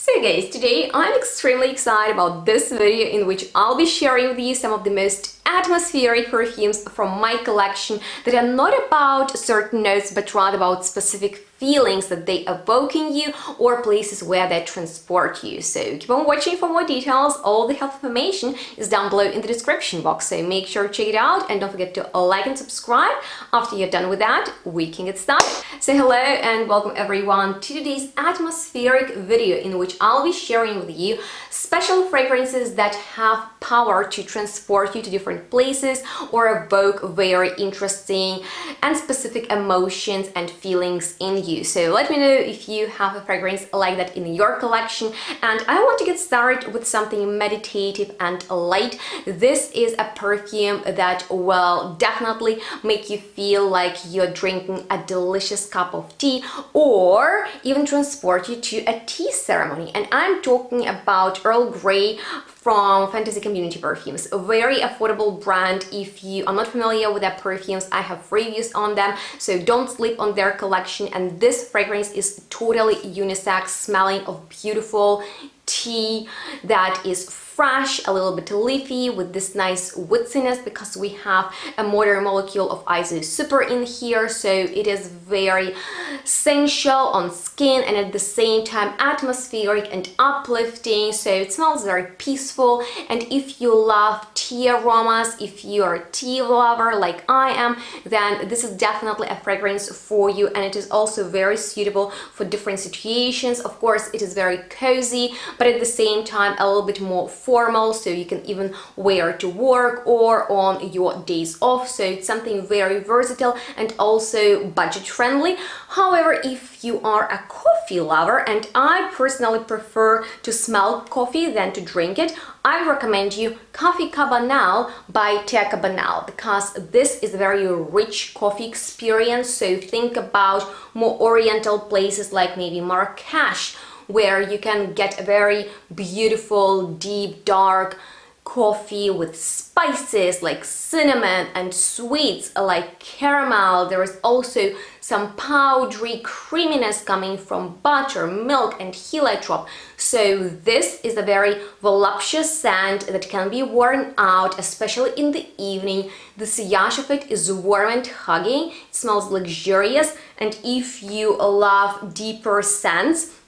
So guys, today I'm extremely excited about this video in which I'll be sharing with you some of the most atmospheric perfumes from my collection that are not about certain notes but rather about specific feelings that they evoke in you or places where they transport you. So keep on watching for more details. All the health information is down below in the description box, so make sure to check it out and don't forget to like and subscribe. After you're done with that, we can get started. So hello and welcome everyone to today's atmospheric video in which I'll be sharing with you special fragrances that have power to transport you to different places or evoke very interesting and specific emotions and feelings in you. So let me know if you have a fragrance like that in your collection. And I want to get started with something meditative and light. This is a perfume that will definitely make you feel like you're drinking a delicious cup of tea or even transport you to a tea ceremony. And I'm talking about Earl Grey from Fantasy Community Perfumes, a very affordable brand. If you are not familiar with their perfumes, I have reviews on them, so don't sleep on their collection. And this fragrance is totally unisex, smelling of beautiful tea that is fresh, a little bit leafy with this nice woodiness because we have a modern molecule of iso super in here, so it is very sensual on skin and at the same time atmospheric and uplifting. So it smells very peaceful, and if you love tea aromas, if you are a tea lover like I am, then this is definitely a fragrance for you. And it is also very suitable for different situations. Of course, it is very cozy, but at the same time a little bit more formal, so you can even wear to work or on your days off. So it's something very versatile and also budget friendly. However, if you are a coffee lover, and I personally prefer to smell coffee than to drink it, I recommend you Coffee Cabanal by Tia Cabanal, because this is a very rich coffee experience. So think about more oriental places like maybe Marrakesh, where you can get a very beautiful, deep, dark coffee with spices like cinnamon and sweets like caramel. There is also some powdery creaminess coming from butter, milk and heliotrope. So this is a very voluptuous scent that can be worn out, especially in the evening. The sillage of it is warm and hugging. It smells luxurious, and if you love deeper scents,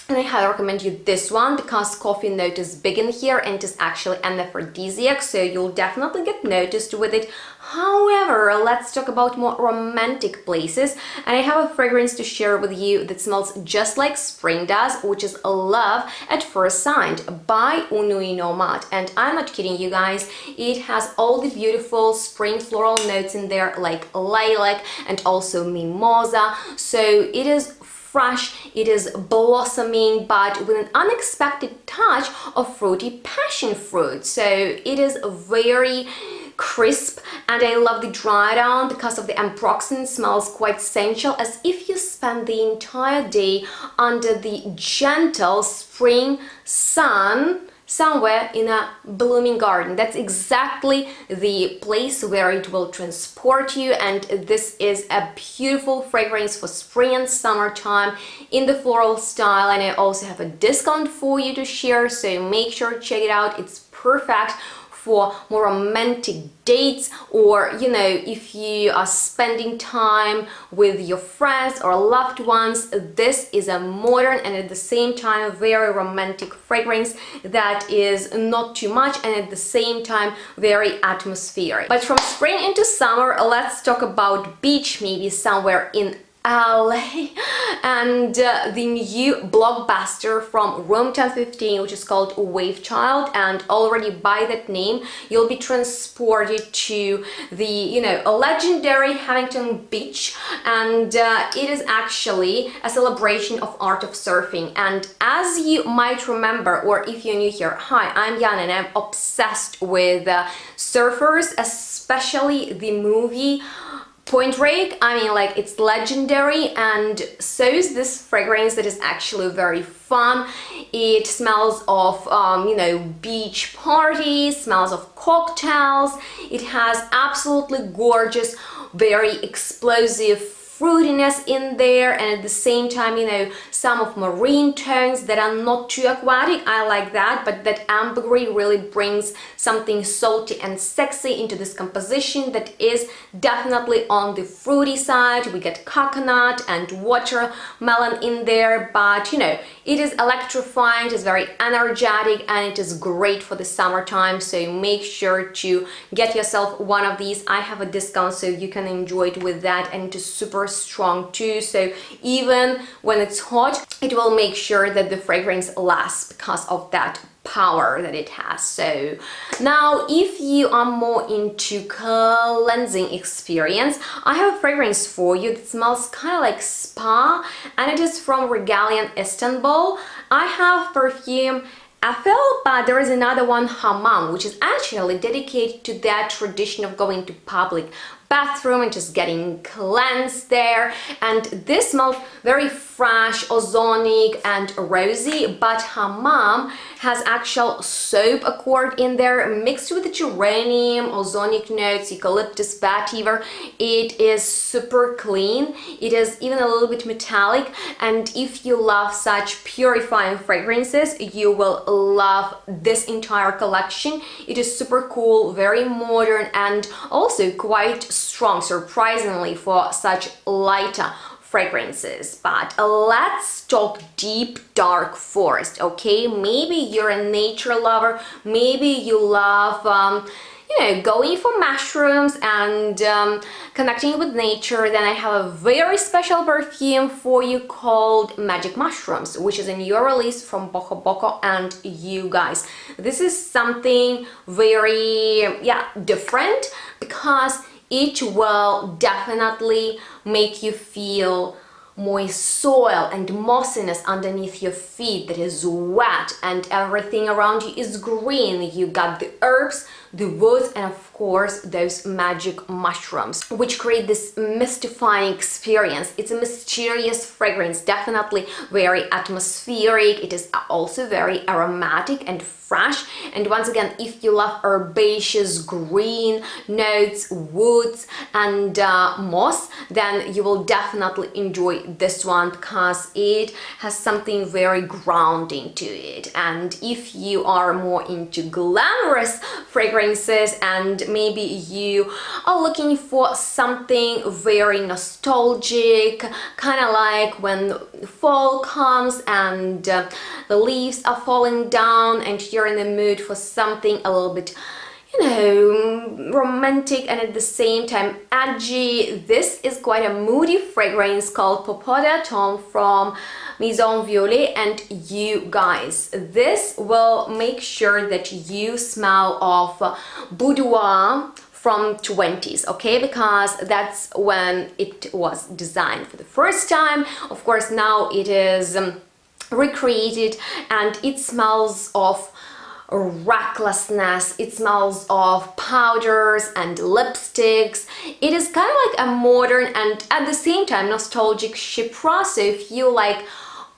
and I highly recommend you this one because coffee note is big in here and it is actually an aphrodisiac, so you'll definitely get noticed with it. However, let's talk about more romantic places, and I have a fragrance to share with you that smells just like spring does, which is Love at First Sight by Une Nuit Nomade. And I'm not kidding you guys, it has all the beautiful spring floral notes in there like lilac and also mimosa. So it is fresh, it is blossoming, but with an unexpected touch of fruity passion fruit. So it is very crisp, and I love the dry down because of the ambroxan. Smells quite sensual, as if you spend the entire day under the gentle spring sun somewhere in a blooming garden. That's exactly the place where it will transport you, and this is a beautiful fragrance for spring and summertime in the floral style. And I also have a discount for you to share, so make sure to check it out. It's perfect for more romantic dates, or if you are spending time with your friends or loved ones. This is a modern and at the same time very romantic fragrance that is not too much and at the same time very atmospheric. But from spring into summer, let's talk about beach, maybe somewhere in LA, and the new blockbuster from Room 1015, which is called Wave Child. And already by that name you'll be transported to the a legendary Huntington Beach, and it is actually a celebration of art of surfing. And as you might remember, or if you're new here, hi, I'm Yana and I'm obsessed with surfers, especially the movie Point Break. I mean, like, it's legendary, and so is this fragrance that is actually very fun. It smells of beach parties, smells of cocktails. It has absolutely gorgeous, very explosive fruitiness in there, and at the same time, you know, some of marine tones that are not too aquatic. I like that, but that ambergris really brings something salty and sexy into this composition that is definitely on the fruity side. We get coconut and watermelon in there, but you know, it is electrifying, it is very energetic, and it is great for the summertime. So make sure to get yourself one of these. I have a discount, so you can enjoy it with that, and it is super strong too, so even when it's hot, it will make sure that the fragrance lasts because of that power that it has. So now, if you are more into cleansing experience, I have a fragrance for you that smells kind of like spa, and it is from Regalian Istanbul. I have perfume Ethel, but there is another one, Hammam, which is actually dedicated to that tradition of going to public bathroom and just getting cleansed there. And this smells very fresh, ozonic and rosy, but Hammam has actual soap accord in there mixed with the geranium, ozonic notes, eucalyptus, vetiver. It is super clean. It is even a little bit metallic, and if you love such purifying fragrances, you will love this entire collection. It is super cool, very modern, and also quite strong, surprisingly, for such lighter fragrances. But let's talk deep dark forest, okay? Maybe you're a nature lover, maybe you love you know, going for mushrooms and connecting with nature. Then I have a very special perfume for you called Magic Mushrooms, which is a new release from Boko Boko and you guys. This is something very, yeah, different, because it will definitely make you feel moist soil and mossiness underneath your feet that is wet, and everything around you is green. You got the herbs, the woods, and of course those magic mushrooms, which create this mystifying experience. It's a mysterious fragrance, definitely very atmospheric. It is also very aromatic and fresh, and once again, if you love herbaceous green notes, woods, and moss, then you will definitely enjoy this one, because it has something very grounding to it. And if you are more into glamorous fragrances, and maybe you are looking for something very nostalgic, kind of like when fall comes and the leaves are falling down, and you're in the mood for something a little bit, you know, romantic and at the same time edgy, this is quite a moody fragrance called Popoda Tom from Maison Violet. And you guys, this will make sure that you smell of boudoir from 20s, okay, because that's when it was designed for the first time. Of course, now it is recreated, and it smells of recklessness, it smells of powders and lipsticks. It is kind of like a modern and at the same time nostalgic chypre. So if you like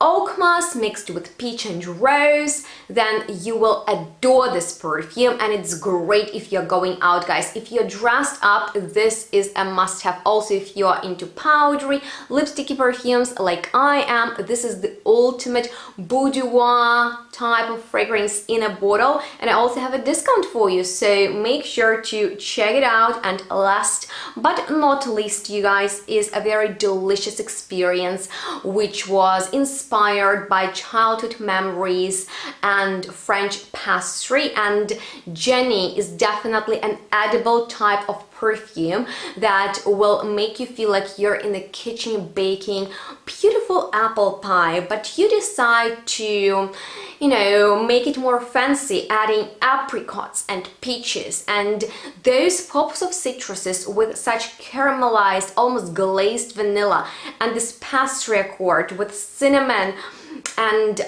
oak moss mixed with peach and rose, then you will adore this perfume, and it's great if you're going out, guys. If you're dressed up, this is a must-have. Also, if you are into powdery, lipsticky perfumes like I am, this is the ultimate boudoir type of fragrance in a bottle, and I also have a discount for you, so make sure to check it out. And last but not least, you guys, is a very delicious experience which was inspired by childhood memories and French pastry, and Jenny is definitely an edible type of perfume that will make you feel like you're in the kitchen baking beautiful apple pie, but you decide to, you know, make it more fancy, adding apricots and peaches and those pops of citruses with such caramelized, almost glazed vanilla, and this pastry accord with cinnamon and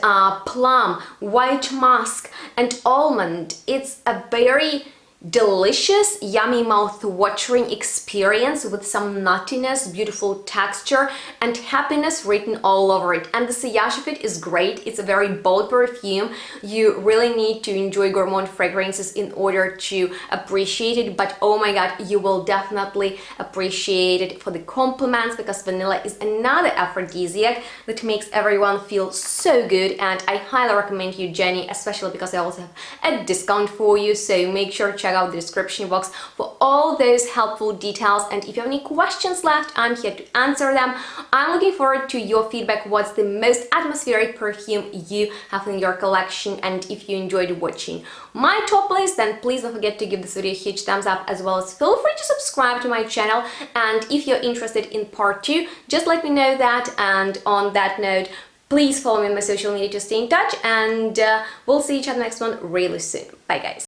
plum, white musk, and almond. It's a very delicious, yummy, mouth-watering experience with some nuttiness, beautiful texture, and happiness written all over it. And the sillage of it is great. It's a very bold perfume. You really need to enjoy Gourmand fragrances in order to appreciate it, but oh my god, you will definitely appreciate it for the compliments, because vanilla is another aphrodisiac that makes everyone feel so good. And I highly recommend you, Jenny, especially because I also have a discount for you, so make sure to check out the description box for all those helpful details. And if you have any questions left, I'm here to answer them. I'm looking forward to your feedback. What's the most atmospheric perfume you have in your collection? And if you enjoyed watching my top list, then please don't forget to give this video a huge thumbs up, as well as feel free to subscribe to my channel. And if you're interested in part 2, just let me know that. And on that note, please follow me on my social media to stay in touch, and we'll see each other next one really soon. Bye guys.